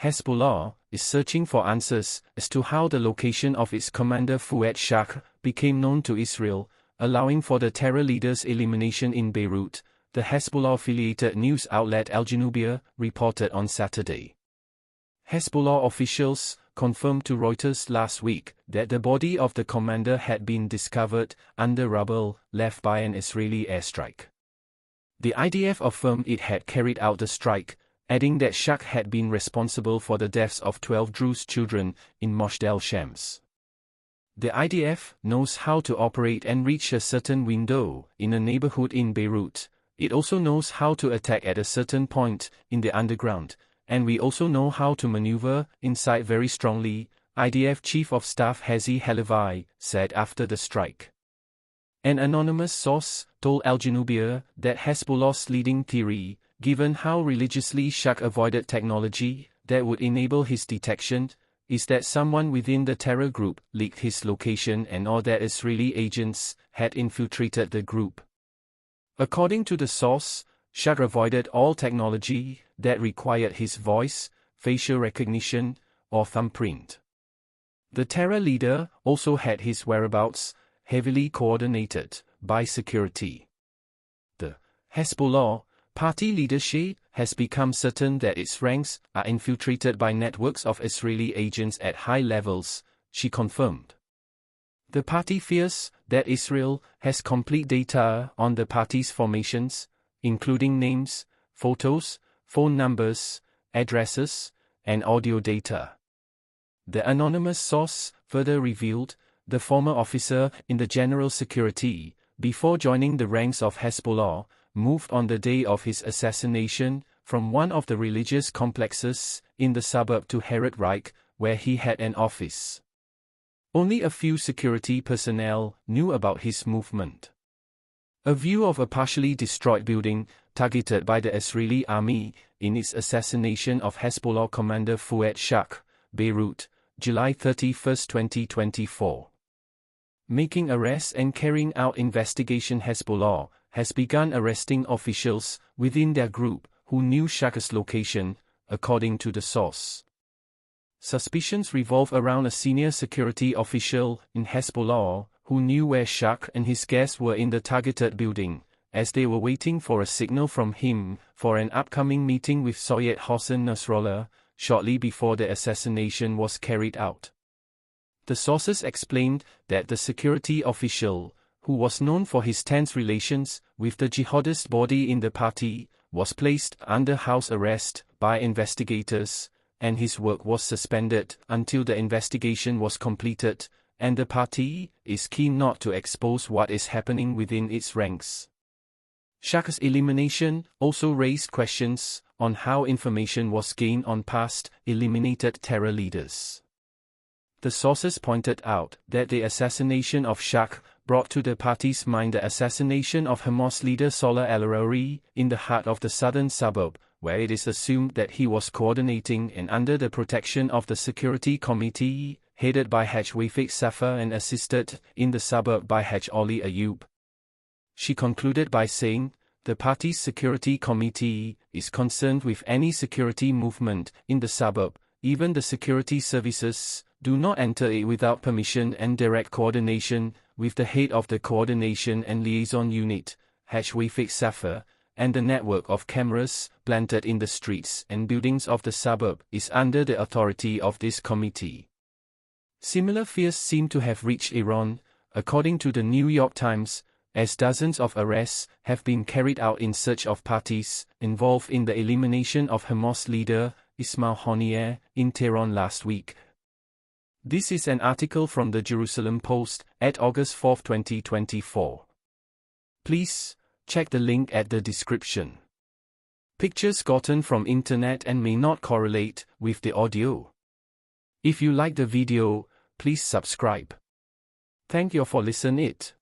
Hezbollah is searching for answers as to how the location of its commander Fuad Shukr became known to Israel, allowing for the terror leader's elimination in Beirut, the Hezbollah-affiliated news outlet Al Janubiyah reported on Saturday. Hezbollah officials confirmed to Reuters last week that the body of the commander had been discovered under rubble left by an Israeli airstrike. The IDF affirmed it had carried out the strike, adding that Shukr had been responsible for the deaths of 12 Druze children in Moshdel Shams. The IDF knows how to operate and reach a certain window in a neighborhood in Beirut. It also knows how to attack at a certain point in the underground, and we also know how to maneuver inside very strongly, IDF Chief of Staff Herzi Halevi said after the strike. An anonymous source told Al Janubiyah that Hezbollah's leading theory, given how religiously Shukr avoided technology that would enable his detection, is that someone within the terror group leaked his location and/or that Israeli agents had infiltrated the group. According to the source, Shukr avoided all technology that required his voice, facial recognition, or thumbprint. The terror leader also had his whereabouts heavily coordinated by security. The Hezbollah party leadership has become certain that its ranks are infiltrated by networks of Israeli agents at high levels, she confirmed. The party fears that Israel has complete data on the party's formations, including names, photos, phone numbers, addresses, and audio data. The anonymous source further revealed the former officer in the General Security, before joining the ranks of Hezbollah, moved on the day of his assassination from one of the religious complexes in the suburb to Herod Reich, where he had an office. Only a few security personnel knew about his movement. A view of a partially destroyed building targeted by the Israeli army in its assassination of Hezbollah commander Fuad Shukr, Beirut, July 31, 2024. Making arrests and carrying out investigation. Hezbollah has begun arresting officials within their group who knew Shukr's location, according to the source. Suspicions revolve around a senior security official in Hezbollah who knew where Shukr and his guests were in the targeted building, as they were waiting for a signal from him for an upcoming meeting with Syed Hossein Nasrallah, shortly before the assassination was carried out. The sources explained that the security official, who was known for his tense relations with the jihadist body in the party, was placed under house arrest by investigators, and his work was suspended until the investigation was completed, and the party is keen not to expose what is happening within its ranks. Shukr's elimination also raised questions on how information was gained on past eliminated terror leaders. The sources pointed out that the assassination of Shukr brought to the party's mind the assassination of Hamas leader Salah al-Arouri in the heart of the southern suburb, where it is assumed that he was coordinating and under the protection of the Security Committee, headed by Haj Wafik Safar and assisted in the suburb by Haj Ali Ayub. She concluded by saying, the party's Security Committee is concerned with any security movement in the suburb. Even the security services do not enter it without permission and direct coordination with the head of the Coordination and Liaison Unit, Haj Wafik Safar, and the network of cameras planted in the streets and buildings of the suburb is under the authority of this committee. Similar fears seem to have reached Iran, according to the New York Times, as dozens of arrests have been carried out in search of parties involved in the elimination of Hamas leader Ismail Haniyeh in Tehran last week. This is an article from the Jerusalem Post at August 4, 2024. Please check the link at the description. Pictures gotten from internet and may not correlate with the audio. If you like the video, please subscribe. Thank you for listening it.